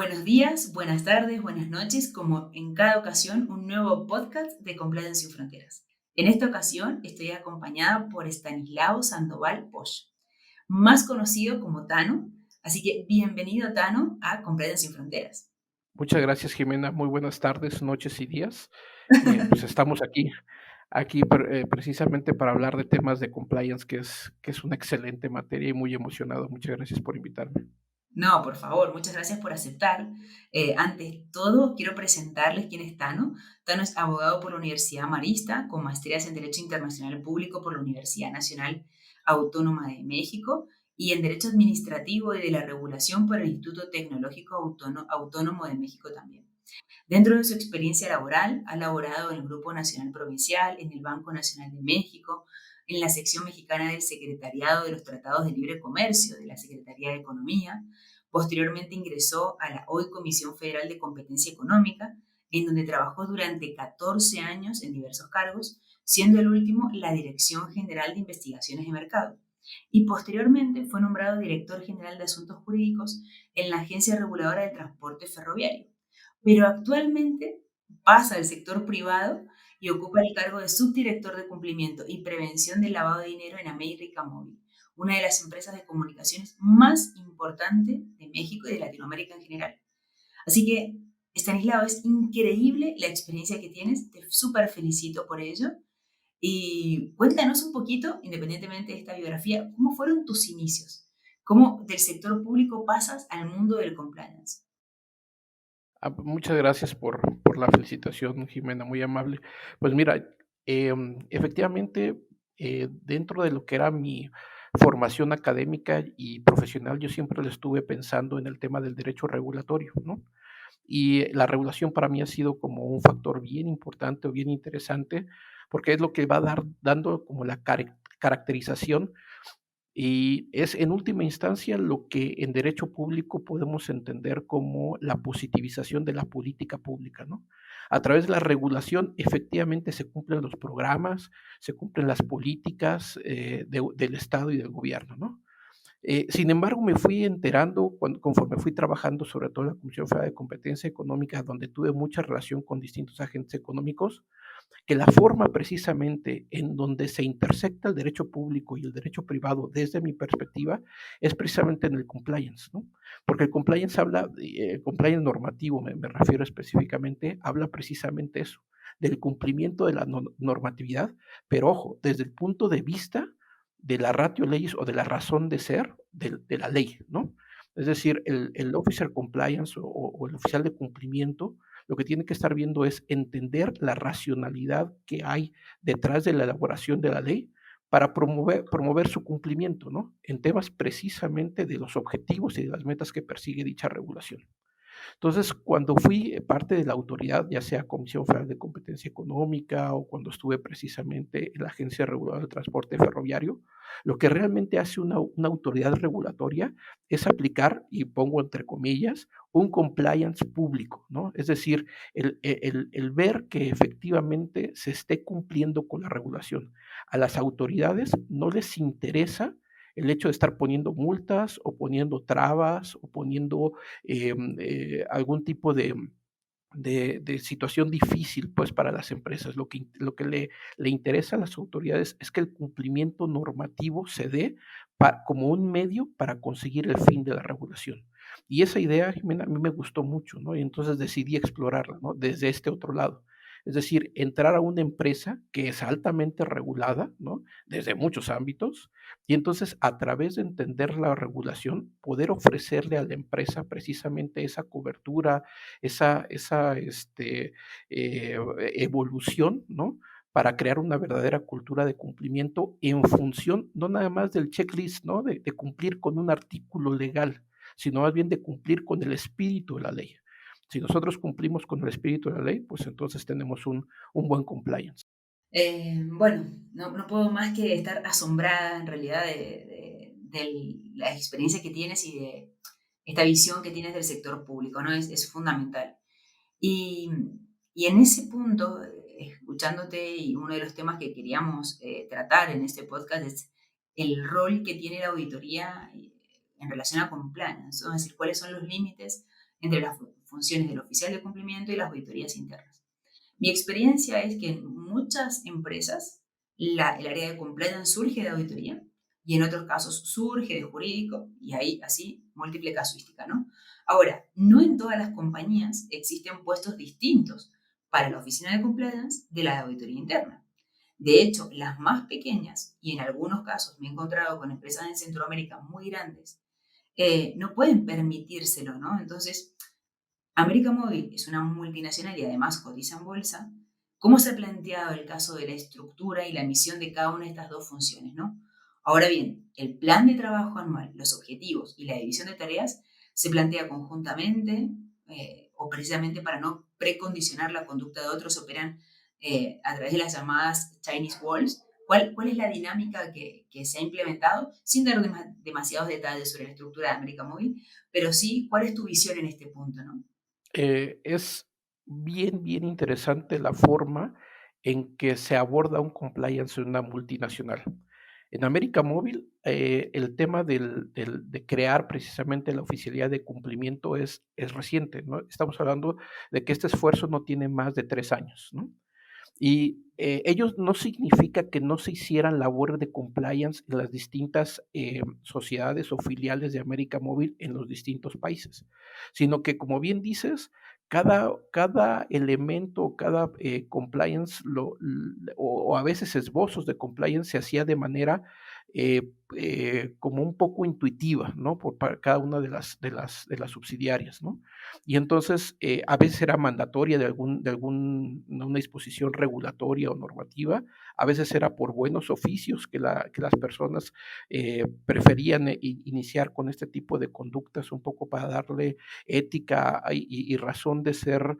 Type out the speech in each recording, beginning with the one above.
Buenos días, buenas tardes, buenas noches, como en cada ocasión un nuevo podcast de Compliance sin Fronteras. En esta ocasión estoy acompañada por Stanislao Sandoval Bosch, más conocido como Tano, así que bienvenido Tano a Compliance sin Fronteras. Muchas gracias, Jimena. Muy buenas tardes, noches y días. Pues estamos aquí precisamente para hablar de temas de compliance, que es una excelente materia y muy emocionado. Muchas gracias por invitarme. No, por favor, muchas gracias por aceptar. Ante todo, quiero presentarles quién es Tano. Tano es abogado por la Universidad Marista, con maestrías en Derecho Internacional Público por la Universidad Nacional Autónoma de México y en Derecho Administrativo y de la Regulación por el Instituto Tecnológico Autónomo de México también. Dentro de su experiencia laboral, ha laborado en el Grupo Nacional Provincial, en el Banco Nacional de México, en la sección mexicana del Secretariado de los Tratados de Libre Comercio de la Secretaría de Economía. Posteriormente ingresó a la hoy Comisión Federal de Competencia Económica, en donde trabajó durante 14 años en diversos cargos, siendo el último la Dirección General de Investigaciones de Mercado. Y posteriormente fue nombrado director general de Asuntos Jurídicos en la Agencia Reguladora del Transporte Ferroviario, pero actualmente pasa al sector privado y ocupa el cargo de subdirector de cumplimiento y prevención del lavado de dinero en América Móvil, una de las empresas de comunicaciones más importantes de México y de Latinoamérica en general. Así que, Estanislao, es increíble la experiencia que tienes, te súper felicito por ello. Y cuéntanos un poquito, independientemente de esta biografía, ¿cómo fueron tus inicios? ¿Cómo del sector público pasas al mundo del compliance? Muchas gracias por la felicitación, Jimena, muy amable. Pues mira, efectivamente, dentro de lo que era mi formación académica y profesional, yo siempre le estuve pensando en el tema del derecho regulatorio, ¿no? Y la regulación para mí ha sido como un factor bien importante o bien interesante, porque es lo que va a dando como la caracterización y es en última instancia lo que en derecho público podemos entender como la positivización de la política pública, ¿no? A través de la regulación efectivamente se cumplen los programas, se cumplen las políticas del Estado y del gobierno, ¿no? Sin embargo, me fui enterando conforme fui trabajando, sobre todo en la Comisión Federal de Competencia Económica, donde tuve mucha relación con distintos agentes económicos, que la forma precisamente en donde se intersecta el derecho público y el derecho privado, desde mi perspectiva, es precisamente en el compliance, ¿no? Porque el compliance habla, el compliance normativo, me refiero específicamente, habla precisamente eso, del cumplimiento de la normatividad, pero ojo, desde el punto de vista de la ratio leyes o de la razón de ser de la ley, ¿no? Es decir, el officer compliance o el oficial de cumplimiento lo que tiene que estar viendo es entender la racionalidad que hay detrás de la elaboración de la ley para promover su cumplimiento, ¿no? En temas precisamente de los objetivos y de las metas que persigue dicha regulación. Entonces, cuando fui parte de la autoridad, ya sea Comisión Federal de Competencia Económica o cuando estuve precisamente en la Agencia Reguladora del Transporte Ferroviario, lo que realmente hace una autoridad regulatoria es aplicar, y pongo entre comillas, un compliance público, ¿no? Es decir, el ver que efectivamente se esté cumpliendo con la regulación. A las autoridades no les interesa el hecho de estar poniendo multas o poniendo trabas o poniendo algún tipo de situación difícil pues para las empresas. Lo que le interesa a las autoridades es que el cumplimiento normativo se dé como un medio para conseguir el fin de la regulación. Y esa idea, Jimena, a mí me gustó mucho, ¿no? Y entonces decidí explorarla, ¿no? Desde este otro lado. Es decir, entrar a una empresa que es altamente regulada, ¿no? Desde muchos ámbitos, y entonces a través de entender la regulación, poder ofrecerle a la empresa precisamente esa cobertura, esa evolución, ¿no? Para crear una verdadera cultura de cumplimiento en función, no nada más del checklist, ¿no? De cumplir con un artículo legal, sino más bien de cumplir con el espíritu de la ley. Si nosotros cumplimos con el espíritu de la ley, pues entonces tenemos un buen compliance. Bueno, no puedo más que estar asombrada en realidad de la experiencia que tienes y de esta visión que tienes del sector público, ¿no? Es fundamental. Y, y en ese punto, escuchándote, y uno de los temas que queríamos tratar en este podcast es el rol que tiene la auditoría en relación a compliance, ¿no? Es decir, cuáles son los límites entre las funciones del oficial de cumplimiento y las auditorías internas. Mi experiencia es que en muchas empresas el área de compliance surge de auditoría y en otros casos surge de jurídico y ahí así múltiple casuística, ¿no? Ahora, no en todas las compañías existen puestos distintos para la oficina de compliance de la de auditoría interna. De hecho, las más pequeñas, y en algunos casos me he encontrado con empresas en Centroamérica muy grandes, no pueden permitírselo, ¿no? Entonces, América Móvil es una multinacional y además cotiza en bolsa. ¿Cómo se ha planteado el caso de la estructura y la misión de cada una de estas dos funciones, no? Ahora bien, el plan de trabajo anual, los objetivos y la división de tareas se plantea conjuntamente o precisamente para no precondicionar la conducta de otros, operan a través de las llamadas Chinese Walls. ¿Cuál es la dinámica que se ha implementado? Sin dar demasiados detalles sobre la estructura de América Móvil, pero sí, ¿cuál es tu visión en este punto, no? Es bien, bien interesante la forma en que se aborda un compliance en una multinacional. En América Móvil, el tema de crear precisamente la oficialidad de cumplimiento es reciente, ¿no? Estamos hablando de que este esfuerzo no tiene más de 3 años, ¿no? Y ellos no significa que no se hicieran labores de compliance en las distintas sociedades o filiales de América Móvil en los distintos países, sino que, como bien dices, cada elemento, cada compliance o a veces esbozos de compliance se hacía de manera como un poco intuitiva, ¿no? Para cada una de las subsidiarias, ¿no? Y entonces a veces era mandatoria una disposición regulatoria o normativa, a veces era por buenos oficios que las personas preferían iniciar con este tipo de conductas un poco para darle ética y razón de ser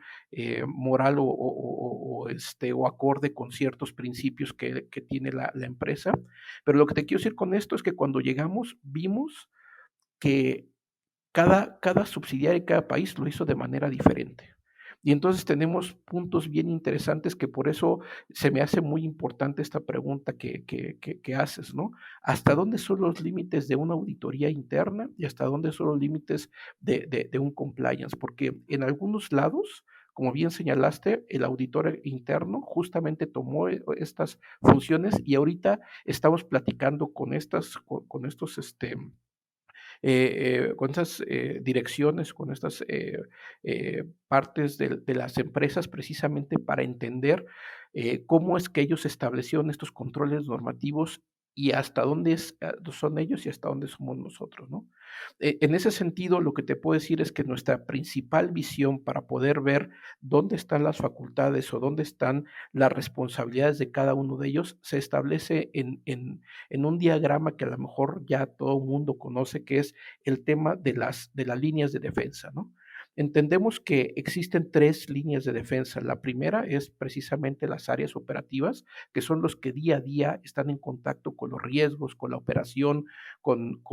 moral o acorde con ciertos principios que tiene la empresa. Pero lo que te quiero decir con esto es que cuando llegamos vimos que cada subsidiaria y cada país lo hizo de manera diferente. Y entonces tenemos puntos bien interesantes que por eso se me hace muy importante esta pregunta que haces, ¿no? ¿Hasta dónde son los límites de una auditoría interna y hasta dónde son los límites de un compliance? Porque en algunos lados, como bien señalaste, el auditor interno justamente tomó estas funciones y ahorita estamos platicando con estos con estas direcciones, con estas partes de las empresas, precisamente para entender cómo es que ellos establecieron estos controles normativos y hasta dónde son ellos y hasta dónde somos nosotros, ¿no? En ese sentido, lo que te puedo decir es que nuestra principal visión para poder ver dónde están las facultades o dónde están las responsabilidades de cada uno de ellos se establece en un diagrama que a lo mejor ya todo el mundo conoce, que es el tema de las líneas de defensa, ¿no? Entendemos que existen 3 líneas de defensa. La primera es precisamente las áreas operativas, que son los que día a día están en contacto con los riesgos, con la operación, con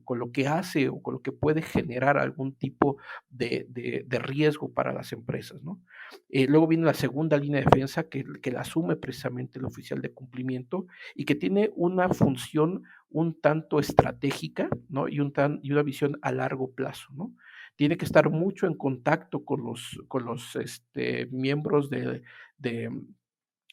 lo que hace o con lo que puede generar algún tipo de riesgo para las empresas, ¿no? Luego viene la segunda línea de defensa que la asume precisamente el oficial de cumplimiento y que tiene una función un tanto estratégica, ¿no? Y una visión a largo plazo, ¿no? Tiene que estar mucho en contacto con los miembros de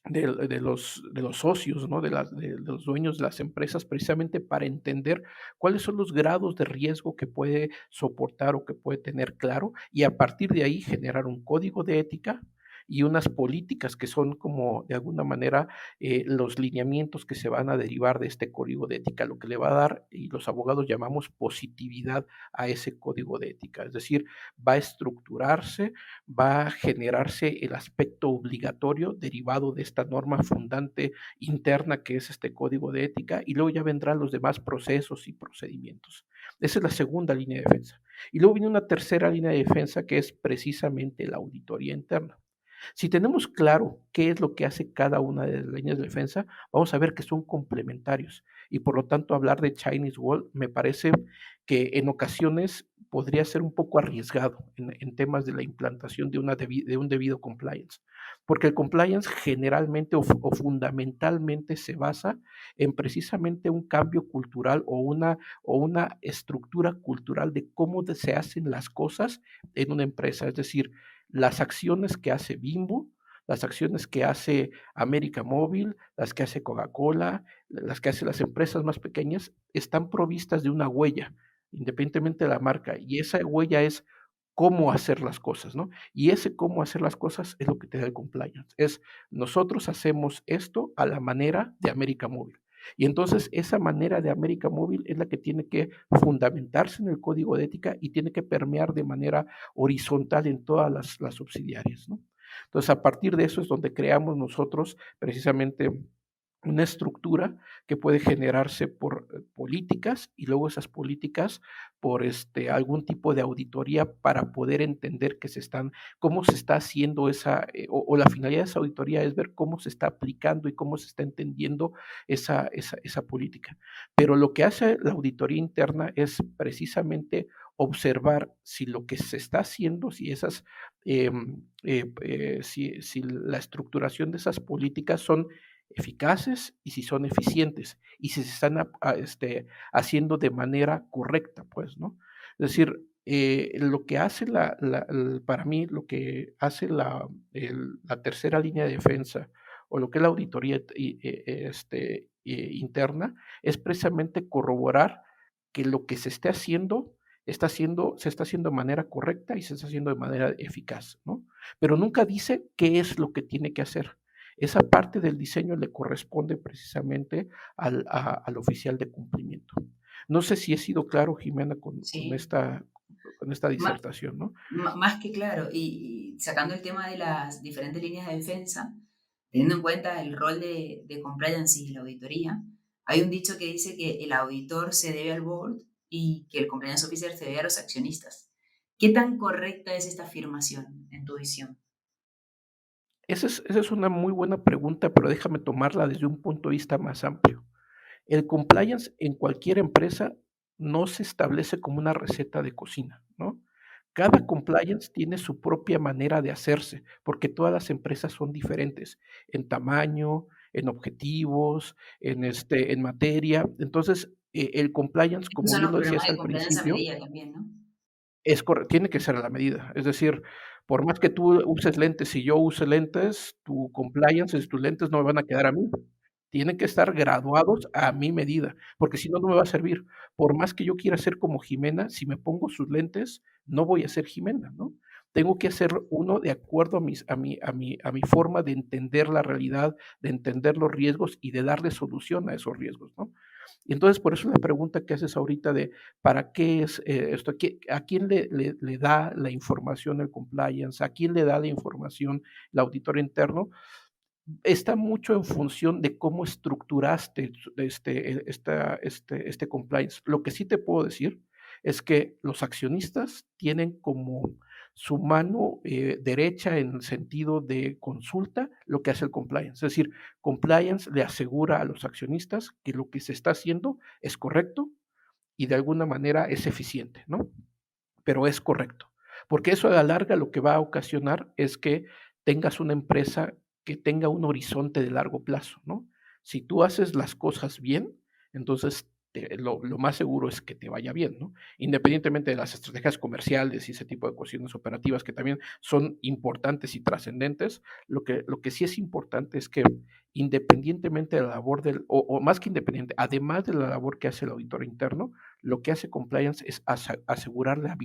de los socios, ¿no? De los dueños de las empresas, precisamente para entender cuáles son los grados de riesgo que puede soportar o que puede tener claro, y a partir de ahí generar un código de ética y unas políticas que son como de alguna manera los lineamientos que se van a derivar de este código de ética, lo que le va a dar, y los abogados llamamos positividad a ese código de ética. Es decir, va a estructurarse, va a generarse el aspecto obligatorio derivado de esta norma fundante interna que es este código de ética, y luego ya vendrán los demás procesos y procedimientos. Esa es la segunda línea de defensa. Y luego viene una tercera línea de defensa que es precisamente la auditoría interna. Si tenemos claro qué es lo que hace cada una de las líneas de defensa, vamos a ver que son complementarios y por lo tanto hablar de Chinese Wall me parece que en ocasiones podría ser un poco arriesgado en temas de la implantación de un debido compliance. porque el compliance generalmente o fundamentalmente se basa en precisamente un cambio cultural o una estructura cultural de cómo se hacen las cosas en una empresa. Es decir, las acciones que hace Bimbo, las acciones que hace América Móvil, las que hace Coca-Cola, las que hacen las empresas más pequeñas, están provistas de una huella, independientemente de la marca, y esa huella es cómo hacer las cosas, ¿no? Y ese cómo hacer las cosas es lo que te da el compliance. Es nosotros hacemos esto a la manera de América Móvil. Y entonces esa manera de América Móvil es la que tiene que fundamentarse en el código de ética y tiene que permear de manera horizontal en todas las subsidiarias, ¿no? Entonces, a partir de eso es donde creamos nosotros precisamente una estructura que puede generarse por políticas y luego esas políticas por algún tipo de auditoría para poder entender cómo se está haciendo o la finalidad de esa auditoría es ver cómo se está aplicando y cómo se está entendiendo esa política. Pero lo que hace la auditoría interna es precisamente observar si lo que se está haciendo, si la estructuración de esas políticas son eficaces y si son eficientes y si se están haciendo de manera correcta, pues, ¿no? Es decir, lo que hace para mí, lo que hace la tercera línea de defensa o lo que es la auditoría interna es precisamente corroborar que lo que se esté haciendo se está haciendo de manera correcta y se está haciendo de manera eficaz, ¿no? Pero nunca dice qué es lo que tiene que hacer. Esa parte del diseño le corresponde precisamente al oficial de cumplimiento. No sé si he sido claro, Jimena, Sí, con esta ma- disertación, ¿no? más que claro. Y sacando el tema de las diferentes líneas de defensa, teniendo en cuenta el rol de compliance y la auditoría, hay un dicho que dice que el auditor se debe al board y que el compliance officer se debe a los accionistas. ¿Qué tan correcta es esta afirmación en tu visión? Esa es una muy buena pregunta, pero déjame tomarla desde un punto de vista más amplio. El compliance en cualquier empresa no se establece como una receta de cocina, ¿no? Cada compliance tiene su propia manera de hacerse, porque todas las empresas son diferentes en tamaño, en objetivos, en materia. Entonces, el compliance, Estos como son bien los lo programas decías de al compliance a principio, medida también, ¿no? tiene que ser a la medida. Es decir, por más que tú uses lentes y yo use lentes, tu compliance y tus lentes no me van a quedar a mí. Tienen que estar graduados a mi medida, porque si no, no me va a servir. Por más que yo quiera ser como Jimena, si me pongo sus lentes, no voy a ser Jimena, ¿no? Tengo que hacer uno de acuerdo a mi forma de entender la realidad, de entender los riesgos y de darle solución a esos riesgos, ¿no? Y entonces, por eso la pregunta que haces ahorita de ¿para qué es esto? ¿A quién le da la información el compliance? ¿A quién le da la información el auditor interno? Está mucho en función de cómo estructuraste este compliance. Lo que sí te puedo decir es que los accionistas tienen como su mano derecha en el sentido de consulta lo que hace el compliance. Es decir, compliance le asegura a los accionistas que lo que se está haciendo es correcto y de alguna manera es eficiente, ¿no? Pero es correcto. Porque eso a la larga lo que va a ocasionar es que tengas una empresa que tenga un horizonte de largo plazo, ¿no? Si tú haces las cosas bien, entonces lo más seguro es que te vaya bien, ¿no? Independientemente de las estrategias comerciales y ese tipo de cuestiones operativas que también son importantes y trascendentes, lo que sí es importante es que independientemente de la labor o más que independiente, además de la labor que hace el auditor interno, lo que hace compliance es asegurar la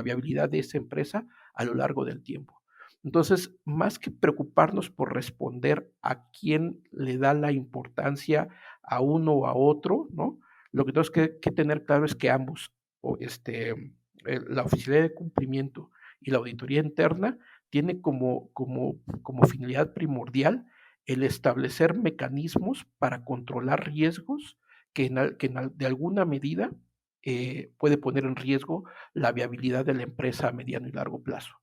viabilidad de esa empresa a lo largo del tiempo. Entonces, más que preocuparnos por responder a quién le da la importancia a uno o a otro, ¿no? Lo que tenemos que tener claro es que ambos, o la oficialidad de cumplimiento y la auditoría interna, tiene como finalidad primordial el establecer mecanismos para controlar riesgos de alguna medida puede poner en riesgo la viabilidad de la empresa a mediano y largo plazo.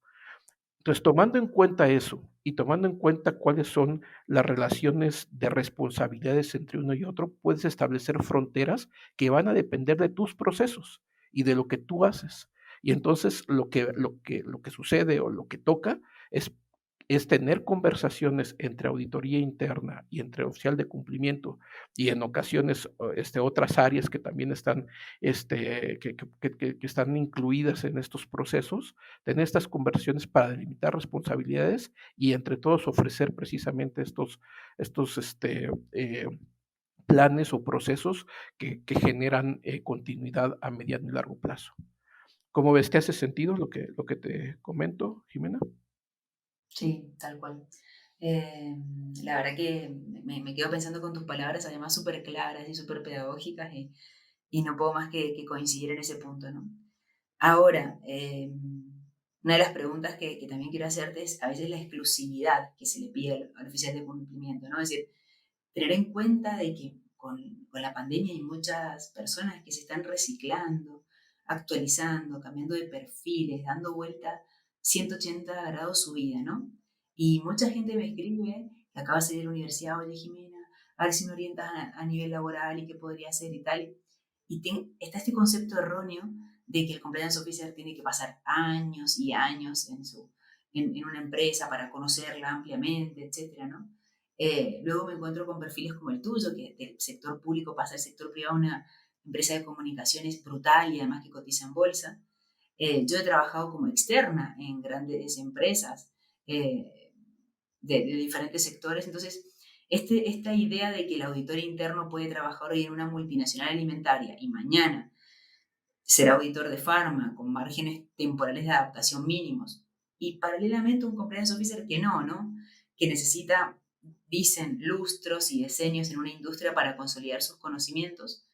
Entonces, tomando en cuenta eso y tomando en cuenta cuáles son las relaciones de responsabilidades entre uno y otro, puedes establecer fronteras que van a depender de tus procesos y de lo que tú haces. Y entonces lo que sucede o lo que toca es es tener conversaciones entre auditoría interna y entre oficial de cumplimiento y en ocasiones otras áreas que también están, que están incluidas en estos procesos, tener estas conversaciones para delimitar responsabilidades y entre todos ofrecer precisamente estos planes o procesos que generan continuidad a mediano y largo plazo. ¿Cómo ves? ¿Te hace sentido lo que te comento, Jimena? Sí, tal cual. La verdad que me quedo pensando con tus palabras, además súper claras y súper pedagógicas, y no puedo más que coincidir en ese punto, ¿no? Ahora, una de las preguntas que también quiero hacerte es a veces la exclusividad que se le pide al oficial de cumplimiento, ¿no? Es decir, tener en cuenta de que con la pandemia hay muchas personas que se están reciclando, actualizando, cambiando de perfiles, dando vuelta 180 grados su vida, ¿no? Y mucha gente me escribe que acaba de salir de la universidad: oye Jimena, a ver si me orientas a nivel laboral y qué podría hacer y tal. Y está este concepto erróneo de que el compliance officer tiene que pasar años y años en una empresa para conocerla ampliamente, etcétera, ¿no? Luego me encuentro con perfiles como el tuyo, que del sector público pasa al sector privado, una empresa de comunicaciones brutal y además que cotiza en bolsa. Yo he trabajado como externa en grandes empresas eh, de diferentes sectores, entonces esta idea de que el auditor interno puede trabajar hoy en una multinacional alimentaria y mañana ser auditor de farma con márgenes temporales de adaptación mínimos y paralelamente un compliance officer que no, que necesita, dicen, lustros y diseños en una industria para consolidar sus conocimientos.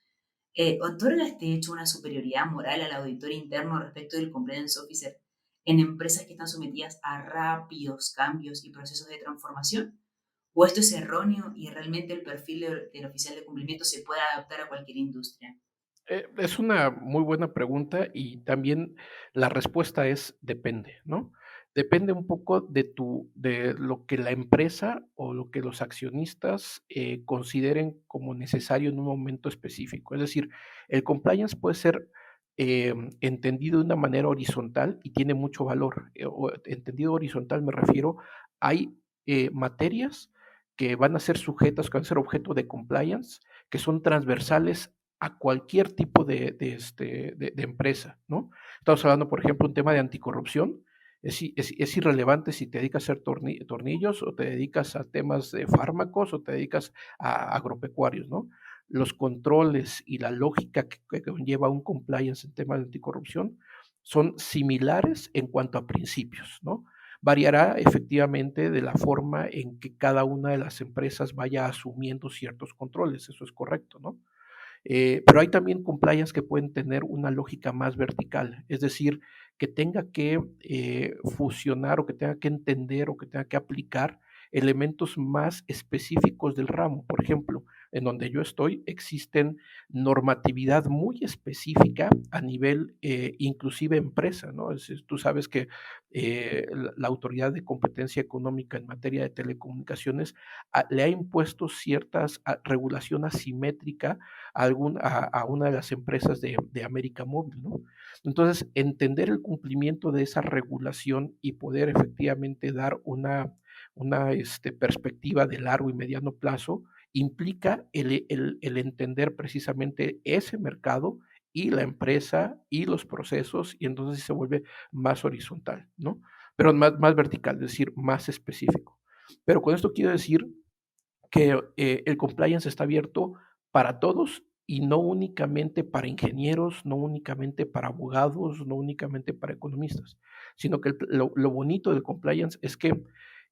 ¿Otorga este hecho una superioridad moral al auditor interno respecto del compliance officer en empresas que están sometidas a rápidos cambios y procesos de transformación? ¿O esto es erróneo y realmente el perfil del oficial de cumplimiento se puede adaptar a cualquier industria? Es una muy buena pregunta y también la respuesta es depende, ¿no? Depende un poco de lo que la empresa o lo que los accionistas consideren como necesario en un momento específico. Es decir, el compliance puede ser entendido de una manera horizontal y tiene mucho valor. Entendido horizontal me refiero, hay materias que van a ser sujetas, que van a ser objeto de compliance, que son transversales a cualquier tipo de empresa, ¿no? Estamos hablando, por ejemplo, un tema de anticorrupción. Es irrelevante si te dedicas a hacer tornillos o te dedicas a temas de fármacos o te dedicas a agropecuarios, ¿no? Los controles y la lógica que conlleva un compliance en temas de anticorrupción son similares en cuanto a principios, ¿no? Variará efectivamente de la forma en que cada una de las empresas vaya asumiendo ciertos controles, eso es correcto, ¿no? Pero hay también compliance que pueden tener una lógica más vertical, es decir, que tenga que fusionar o que tenga que entender o que tenga que aplicar elementos más específicos del ramo. Por ejemplo, en donde yo estoy existen normatividad muy específica a nivel inclusive empresa, ¿no? Es decir, tú sabes que la Autoridad de Competencia Económica en materia de telecomunicaciones le ha impuesto ciertas regulación asimétrica a una de las empresas de América Móvil, ¿no? Entonces, entender el cumplimiento de esa regulación y poder efectivamente dar una perspectiva de largo y mediano plazo implica el entender precisamente ese mercado y la empresa y los procesos, y entonces se vuelve más horizontal, ¿no? Pero más vertical, es decir, más específico. Pero con esto quiero decir que el compliance está abierto para todos y no únicamente para ingenieros, no únicamente para abogados, no únicamente para economistas, sino que lo bonito del compliance es que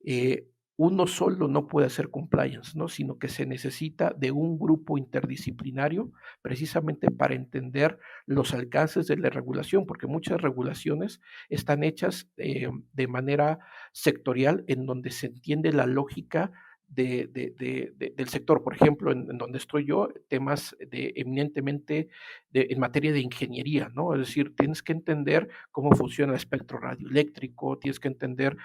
eh, uno solo no puede hacer compliance, ¿no? Sino que se necesita de un grupo interdisciplinario precisamente para entender los alcances de la regulación, porque muchas regulaciones están hechas de manera sectorial en donde se entiende la lógica del sector. Por ejemplo, en donde estoy yo, temas eminentemente en materia de ingeniería, ¿no? Es decir, tienes que entender cómo funciona el espectro radioeléctrico, tienes que entender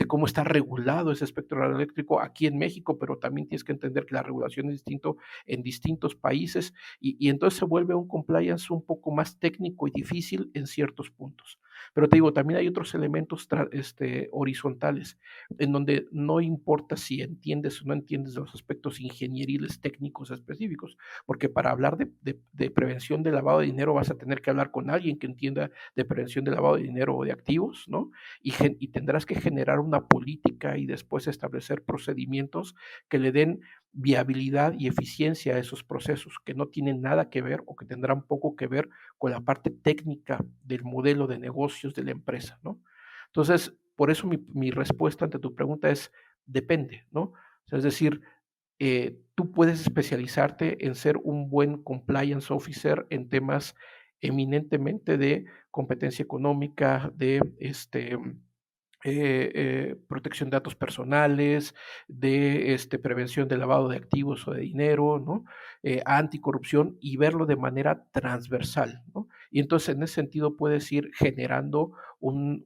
cómo está regulado ese espectro radioeléctrico aquí en México, pero también tienes que entender que la regulación es distinto en distintos países y entonces se vuelve un compliance un poco más técnico y difícil en ciertos puntos. Pero te digo, también hay otros elementos horizontales, en donde no importa si entiendes o no entiendes los aspectos ingenieriles técnicos específicos, porque para hablar de prevención de lavado de dinero vas a tener que hablar con alguien que entienda de prevención de lavado de dinero o de activos, ¿no? Y tendrás que generar una política y después establecer procedimientos que le den viabilidad y eficiencia a esos procesos, que no tienen nada que ver o que tendrán poco que ver con la parte técnica del modelo de negocios de la empresa, ¿no? Entonces, por eso mi respuesta ante tu pregunta es depende, ¿no? O sea, es decir, tú puedes especializarte en ser un buen compliance officer en temas eminentemente de competencia económica, de protección de datos personales, de prevención de lavado de activos o de dinero, ¿no? Anticorrupción y verlo de manera transversal, ¿no? Y entonces en ese sentido puedes ir generando un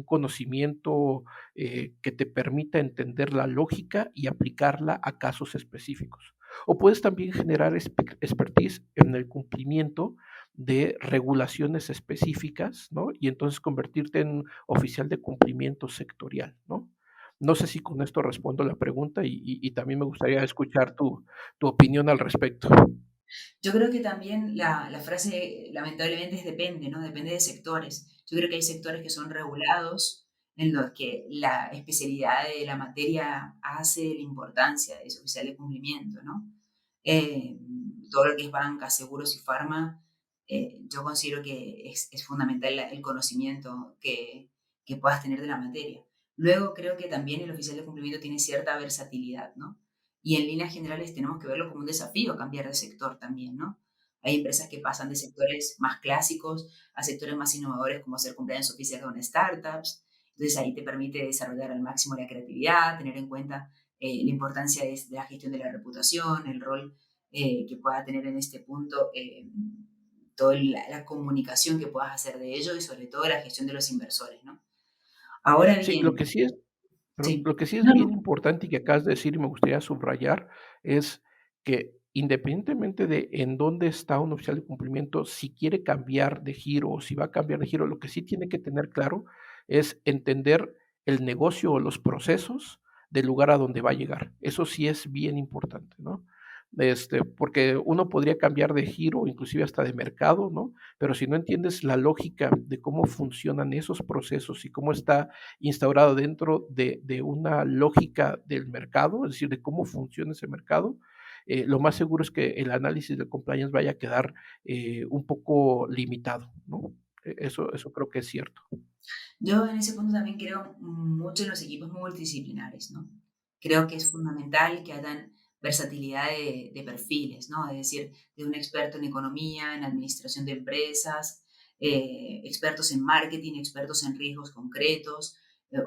conocimiento que te permita entender la lógica y aplicarla a casos específicos. O puedes también generar expertise en el cumplimiento de regulaciones específicas, ¿no? Y entonces convertirte en oficial de cumplimiento sectorial, ¿no? No sé si con esto respondo la pregunta y también me gustaría escuchar tu opinión al respecto. Yo creo que también la frase lamentablemente es depende, ¿no? Depende de sectores. Yo creo que hay sectores que son regulados, en los que la especialidad de la materia hace la importancia de ese oficial de cumplimiento, ¿no? Eh, Todo lo que es banca, seguros y farma, yo considero que es fundamental el conocimiento que puedas tener de la materia. Luego creo que también el oficial de cumplimiento tiene cierta versatilidad, ¿no? Y en líneas generales tenemos que verlo como un desafío cambiar de sector también, ¿no? Hay empresas que pasan de sectores más clásicos a sectores más innovadores como ser compliance officer con startups. Entonces ahí te permite desarrollar al máximo la creatividad, tener en cuenta la importancia de la gestión de la reputación, el rol que pueda tener en este punto, toda la comunicación que puedas hacer de ello y sobre todo la gestión de los inversores, ¿no? Ahora Sí, lo que bien, sí es Perdón, sí, lo que sí es no, bien no, importante y que acabas de decir y me gustaría subrayar es que independientemente de en dónde está un oficial de cumplimiento, si quiere cambiar de giro o si va a cambiar de giro, lo que sí tiene que tener claro es entender el negocio o los procesos del lugar a donde va a llegar. Eso sí es bien importante, ¿no? Porque uno podría cambiar de giro, inclusive hasta de mercado, ¿no? Pero si no entiendes la lógica de cómo funcionan esos procesos y cómo está instaurado dentro de una lógica del mercado, es decir, de cómo funciona ese mercado, lo más seguro es que el análisis de compliance vaya a quedar un poco limitado, ¿no? Eso creo que es cierto. yo en ese punto también creo mucho en los equipos multidisciplinares, ¿no? Creo que es fundamental que hayan versatilidad de perfiles, ¿no? Es decir, de un experto en economía, en administración de empresas, expertos en marketing, expertos en riesgos concretos.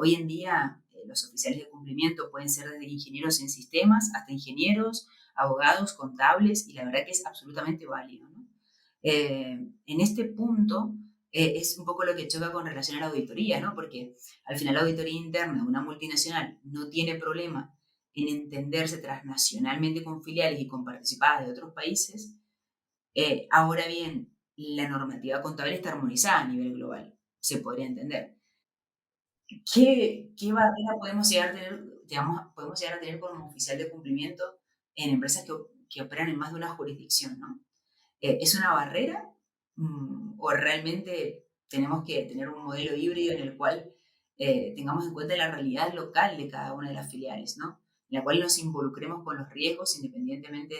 Hoy en día, los oficiales de cumplimiento pueden ser desde ingenieros en sistemas hasta ingenieros, abogados, contables, y la verdad que es absolutamente válido, ¿no? En este punto, es un poco lo que choca con relación a la auditoría, ¿no? Porque al final la auditoría interna de una multinacional no tiene problema en entenderse transnacionalmente con filiales y con participadas de otros países. Ahora bien, la normativa contable está armonizada a nivel global, se podría entender. ¿Qué barrera podemos llegar a tener, digamos, podemos llegar a tener como oficial de cumplimiento en empresas que operan en más de una jurisdicción, ¿no? ¿Es una barrera? ¿O realmente tenemos que tener un modelo híbrido en el cual tengamos en cuenta la realidad local de cada una de las filiales, ¿no? En la cual nos involucremos con los riesgos, independientemente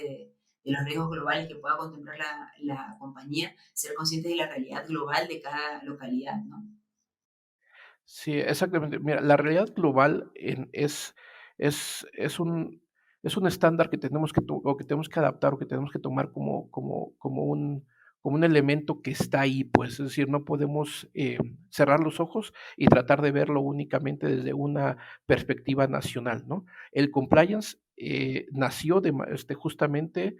de los riesgos globales que pueda contemplar la compañía, ser conscientes de la realidad global de cada localidad, ¿no? Sí, exactamente. Mira, la realidad global es, es un, es un estándar que tenemos o que tenemos que adaptar o que tenemos que tomar como un elemento que está ahí, pues, es decir, no podemos cerrar los ojos y tratar de verlo únicamente desde una perspectiva nacional, ¿no? El compliance nació justamente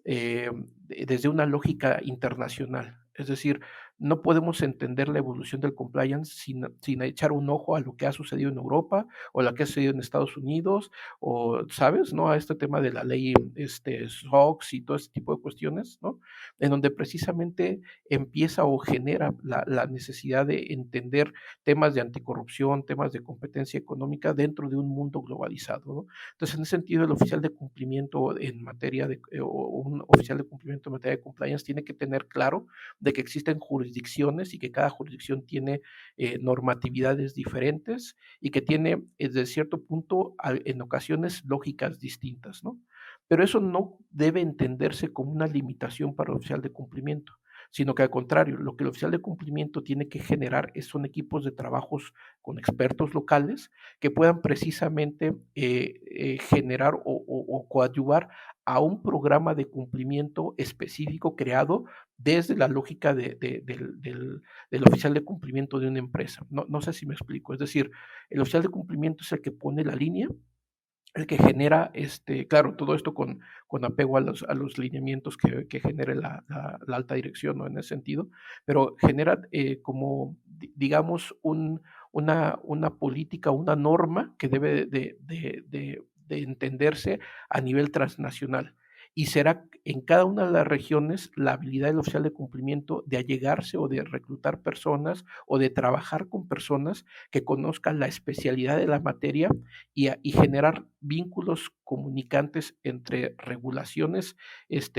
desde una lógica internacional. Es decir, no podemos entender la evolución del compliance sin echar un ojo a lo que ha sucedido en Europa, o lo que ha sucedido en Estados Unidos, o, ¿sabes?, ¿no?, a este tema de la ley, SOX y todo este tipo de cuestiones, ¿no?, en donde precisamente empieza o genera la necesidad de entender temas de anticorrupción, temas de competencia económica dentro de un mundo globalizado, ¿no? Entonces, en ese sentido, el oficial de cumplimiento en materia de o un oficial de cumplimiento en materia de compliance tiene que tener claro de que existen jurisdicciones y que cada jurisdicción tiene, normatividades diferentes y que tiene, desde cierto punto, en ocasiones, lógicas distintas, ¿no? Pero eso no debe entenderse como una limitación para el oficial de cumplimiento, sino que al contrario, lo que el oficial de cumplimiento tiene que generar son equipos de trabajos con expertos locales que puedan precisamente generar o coadyuvar a un programa de cumplimiento específico creado desde la lógica del oficial de cumplimiento de una empresa. No sé si me explico. Es decir, el oficial de cumplimiento es el que pone la línea, el que genera, claro, todo esto con apego a los lineamientos que genere la alta dirección, ¿no? En ese sentido, pero genera como, digamos, una política, una norma que debe de entenderse a nivel transnacional. Y será en cada una de las regiones la habilidad del oficial de cumplimiento de allegarse o de reclutar personas o de trabajar con personas que conozcan la especialidad de la materia y generar vínculos comunicantes entre regulaciones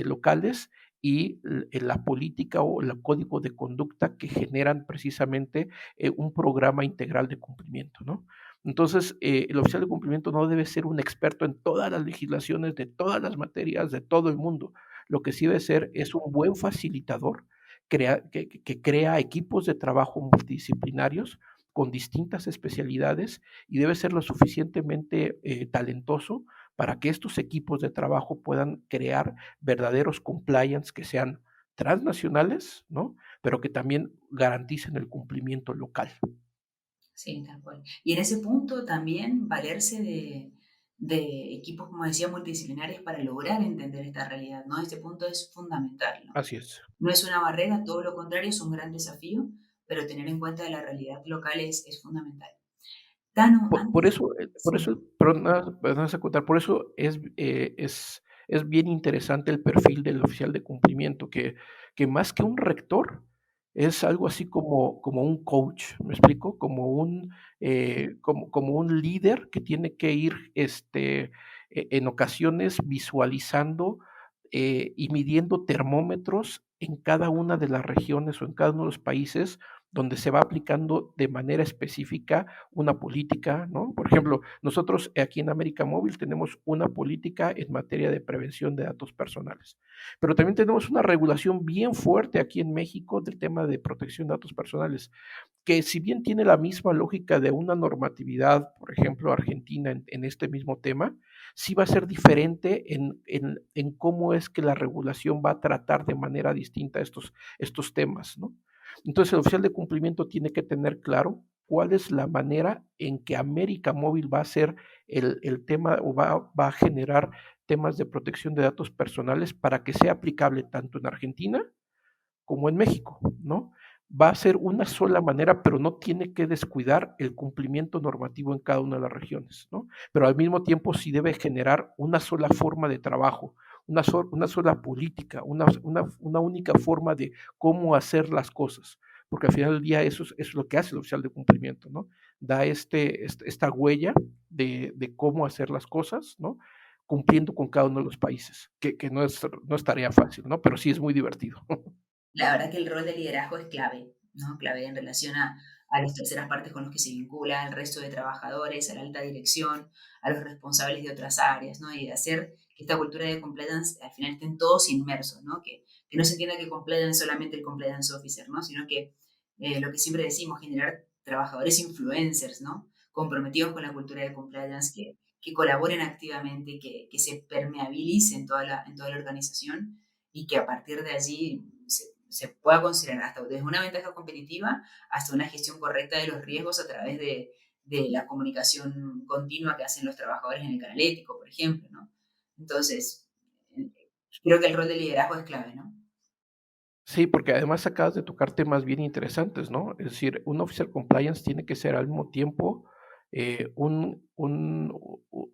locales y la política o el código de conducta que generan precisamente un programa integral de cumplimiento, ¿no? Entonces, el oficial de cumplimiento no debe ser un experto en todas las legislaciones de todas las materias de todo el mundo. Lo que sí debe ser es un buen facilitador que crea equipos de trabajo multidisciplinarios con distintas especialidades y debe ser lo suficientemente talentoso para que estos equipos de trabajo puedan crear verdaderos compliance que sean transnacionales, ¿no? Pero que también garanticen el cumplimiento local. Sí, tal cual. Y en ese punto también valerse de equipos, como decía, multidisciplinarios para lograr entender esta realidad, ¿no? Este punto es fundamental, ¿no? Así es. No es una barrera, todo lo contrario, es un gran desafío, pero tener en cuenta la realidad local es fundamental. Tano, Por antes de... eso, Sí, pero nada más acotar, por eso es bien interesante el perfil del oficial de cumplimiento, que más que un rector, es algo así como un coach, ¿me explico? Como un líder que tiene que ir, en ocasiones visualizando, y midiendo termómetros en cada una de las regiones o en cada uno de los países donde se va aplicando de manera específica una política, ¿no? Por ejemplo, nosotros aquí en América Móvil tenemos una política en materia de prevención de datos personales, pero también tenemos una regulación bien fuerte aquí en México del tema de protección de datos personales, que si bien tiene la misma lógica de una normatividad, por ejemplo, argentina en este mismo tema, sí va a ser diferente en cómo es que la regulación va a tratar de manera distinta estos temas, ¿no? Entonces, el oficial de cumplimiento tiene que tener claro cuál es la manera en que América Móvil va a ser el tema o va a generar temas de protección de datos personales para que sea aplicable tanto en Argentina como en México, ¿no? Va a ser una sola manera, pero no tiene que descuidar el cumplimiento normativo en cada una de las regiones, ¿no? Pero al mismo tiempo sí debe generar una sola forma de trabajo, una sola política, una única forma de cómo hacer las cosas, porque al final del día eso es lo que hace el oficial de cumplimiento, ¿no? Da esta huella de cómo hacer las cosas, ¿no? Cumpliendo con cada uno de los países, que no es tarea fácil, ¿no? Pero sí es muy divertido. la verdad que el rol de liderazgo es clave, ¿no? Clave en relación a las terceras partes con los que se vincula, al resto de trabajadores, a la alta dirección, a los responsables de otras áreas, ¿no? Y de hacer que esta cultura de compliance al final estén todos inmersos, ¿no? Que no se entienda que compliance es solamente el compliance officer, ¿no? Sino que lo que siempre decimos, generar trabajadores influencers, ¿no? Comprometidos con la cultura de compliance, que colaboren activamente, que se permeabilicen en toda la organización y que a partir de allí se pueda considerar hasta desde una ventaja competitiva hasta una gestión correcta de los riesgos a través de la comunicación continua que hacen los trabajadores en el canal ético, por ejemplo, ¿no? Entonces, eh, creo que el rol de liderazgo es clave, ¿no? Sí, porque además acabas de tocar temas bien interesantes, ¿no? Es decir, un officer compliance tiene que ser al mismo tiempo un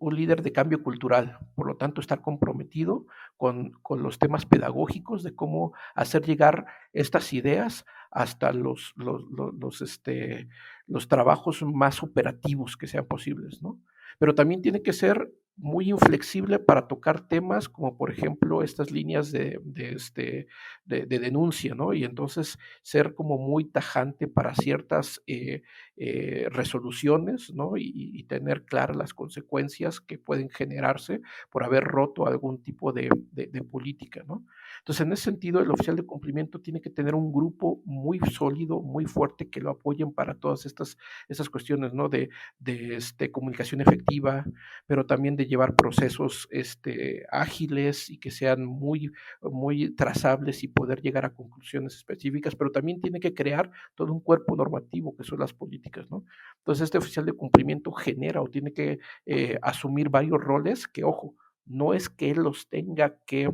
líder de cambio cultural, por lo tanto, estar comprometido con los temas pedagógicos de cómo hacer llegar estas ideas hasta los trabajos más operativos que sean posibles, ¿no? Pero también tiene que ser muy inflexible para tocar temas como, por ejemplo, estas líneas de denuncia, ¿no? Y entonces ser como muy tajante para ciertas resoluciones, ¿no? Y tener claras las consecuencias que pueden generarse por haber roto algún tipo de política, ¿no? Entonces, en ese sentido, el oficial de cumplimiento tiene que tener un grupo muy sólido, muy fuerte, que lo apoyen para todas estas cuestiones, ¿no? De comunicación efectiva, pero también de llevar procesos ágiles y que sean muy trazables y poder llegar a conclusiones específicas, pero también tiene que crear todo un cuerpo normativo que son las políticas, ¿no? Entonces, este oficial de cumplimiento genera o tiene que asumir varios roles que, ojo, no es que él los tenga que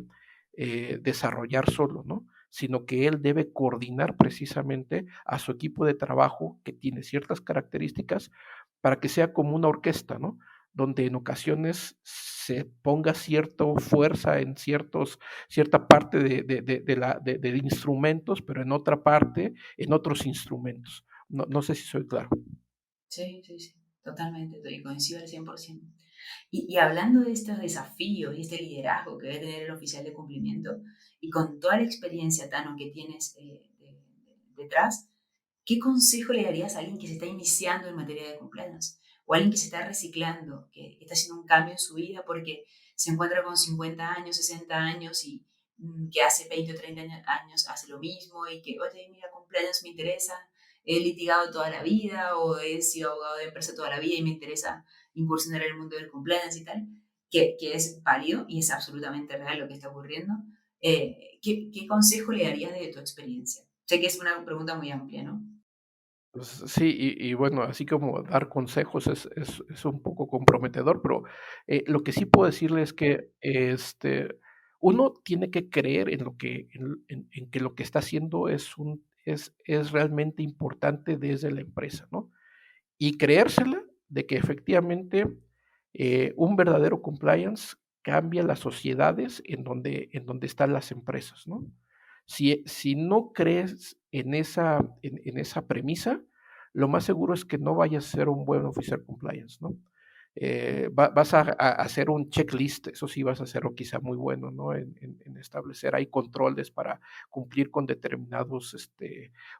desarrollar solo, ¿no? Sino que él debe coordinar precisamente a su equipo de trabajo que tiene ciertas características para que sea como una orquesta, ¿no? Donde en ocasiones se ponga cierta fuerza en cierta parte de instrumentos, pero en otra parte, en otros instrumentos. No sé si soy claro. Sí, sí, sí, totalmente, y coincido al 100%. Y hablando de estos desafíos y este liderazgo que debe tener el oficial de cumplimiento, y con toda la experiencia, Tano, que tienes detrás, ¿qué consejo le darías a alguien que se está iniciando en materia de compliance? O alguien que se está reciclando, que está haciendo un cambio en su vida porque se encuentra con 50 años, 60 años y que hace 20 o 30 años hace lo mismo y que, oye, mira, compliance me interesa, he litigado toda la vida o he sido abogado de empresa toda la vida y me interesa incursionar en el mundo del compliance y tal, que es válido y es absolutamente real lo que está ocurriendo. ¿Qué consejo le darías de tu experiencia? Sé que es una pregunta muy amplia, ¿no? Pues sí, y bueno, así como dar consejos es un poco comprometedor, pero lo que sí puedo decirle es que uno tiene que creer en lo que, en que lo que está haciendo es realmente importante desde la empresa, ¿no? Y creérsela de que efectivamente un verdadero compliance cambia las sociedades en donde están las empresas, ¿no? Si no crees en esa premisa, lo más seguro es que no vayas a ser un buen officer compliance, ¿no? Vas a hacer un checklist, eso sí vas a hacerlo quizá muy bueno, ¿no? En establecer ahí controles para cumplir con determinados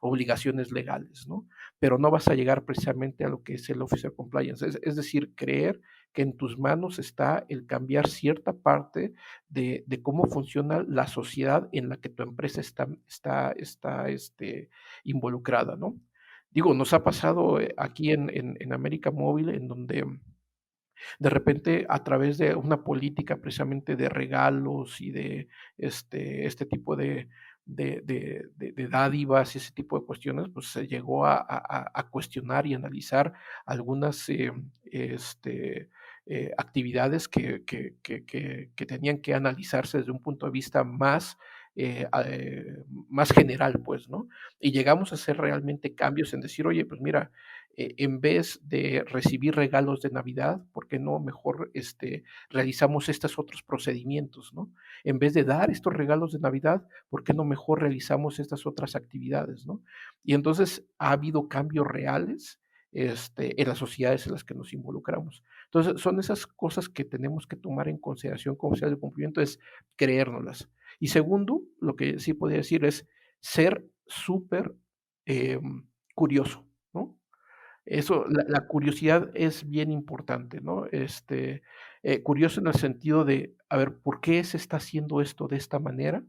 obligaciones legales, ¿no? Pero no vas a llegar precisamente a lo que es el Officer Compliance. Es decir, creer que en tus manos está el cambiar cierta parte de cómo funciona la sociedad en la que tu empresa está involucrada, ¿no? Digo, nos ha pasado aquí en América Móvil, en donde de repente a través de una política precisamente de regalos y de este tipo de dádivas y ese tipo de cuestiones, pues se llegó a cuestionar y analizar algunas actividades que tenían que analizarse desde un punto de vista más general, pues, ¿no? Y llegamos a hacer realmente cambios en decir, oye, pues mira, en vez de recibir regalos de Navidad, ¿por qué no mejor realizamos estos otros procedimientos, ¿no? En vez de dar estos regalos de Navidad, ¿por qué no mejor realizamos estas otras actividades, ¿no? Y entonces ha habido cambios reales en las sociedades en las que nos involucramos. Entonces, son esas cosas que tenemos que tomar en consideración como sociedad de cumplimiento, es creérnoslas. Y segundo, lo que sí podría decir es ser súper curioso, ¿no? Eso, la curiosidad es bien importante, ¿no? Curioso en el sentido de, a ver, ¿por qué se está haciendo esto de esta manera?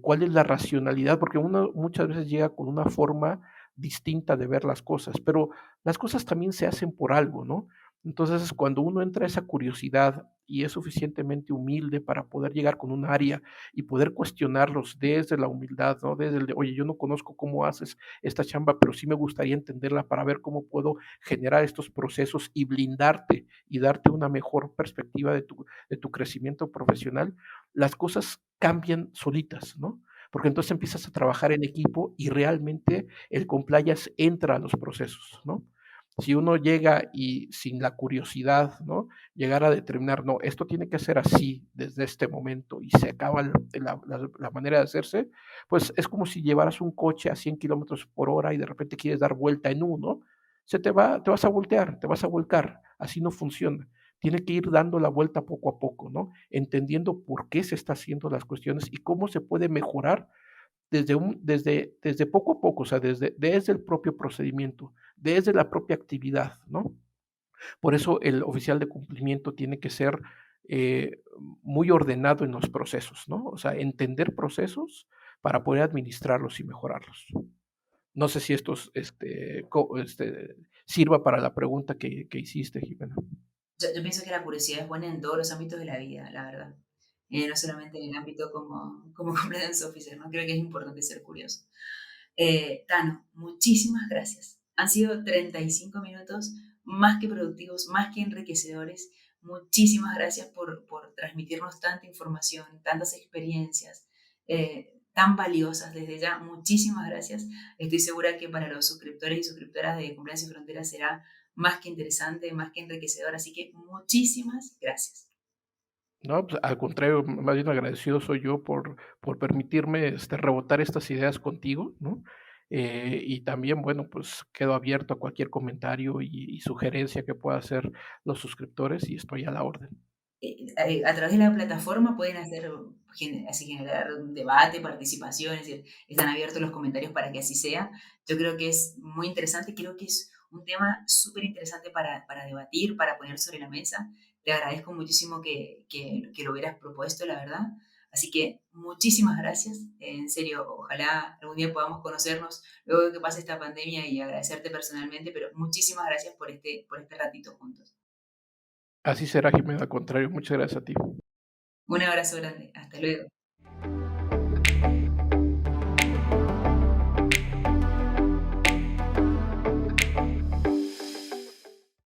¿Cuál es la racionalidad? Porque uno muchas veces llega con una forma distinta de ver las cosas, pero las cosas también se hacen por algo, ¿no? Entonces, cuando uno entra a esa curiosidad y es suficientemente humilde para poder llegar con un área y poder cuestionarlos desde la humildad, ¿no? Desde el de, oye, yo no conozco cómo haces esta chamba, pero sí me gustaría entenderla para ver cómo puedo generar estos procesos y blindarte y darte una mejor perspectiva de tu crecimiento profesional, las cosas cambian solitas, ¿no? porque entonces empiezas a trabajar en equipo y realmente el compliance entra a los procesos, ¿no? Si uno llega y sin la curiosidad, ¿no? Llegar a determinar, no, esto tiene que ser así desde este momento y se acaba la manera de hacerse, pues es como si llevaras un coche a 100 kilómetros por hora y de repente quieres dar vuelta en uno, te vas a voltear, te vas a volcar, así no funciona. Tiene que ir dando la vuelta poco a poco, ¿no? Entendiendo por qué se está haciendo las cuestiones y cómo se puede mejorar desde poco a poco, o sea, desde el propio procedimiento, desde la propia actividad, ¿no? Por eso el oficial de cumplimiento tiene que ser, eh, muy ordenado en los procesos, ¿no? O sea, entender procesos para poder administrarlos y mejorarlos. No sé si sirva para la pregunta que hiciste, Jimena. Yo pienso que la curiosidad es buena en todos los ámbitos de la vida, la verdad. No solamente en el ámbito como compliance officer, ¿no? Creo que es importante ser curioso. Tano, muchísimas gracias. Han sido 35 minutos más que productivos, más que enriquecedores. Muchísimas gracias por transmitirnos tanta información, tantas experiencias tan valiosas desde ya. Muchísimas gracias. Estoy segura que para los suscriptores y suscriptoras de Cumpleaños y Fronteras será más que interesante, más que enriquecedor. Así que muchísimas gracias. No, pues, al contrario, más bien agradecido soy yo por permitirme, rebotar estas ideas contigo, ¿no? Y también, bueno, pues, quedo abierto a cualquier comentario y sugerencia que pueda hacer los suscriptores y estoy a la orden. A través de la plataforma pueden así generar un debate, participación, es decir, están abiertos los comentarios para que así sea. Yo creo que es muy interesante, creo que es un tema súper interesante para debatir, para poner sobre la mesa. Te agradezco muchísimo que lo hubieras propuesto, la verdad. Así que muchísimas gracias. En serio, ojalá algún día podamos conocernos luego de que pase esta pandemia y agradecerte personalmente, pero muchísimas gracias por este ratito juntos. Así será, Jimena, al contrario, muchas gracias a ti. Un abrazo grande. Hasta luego.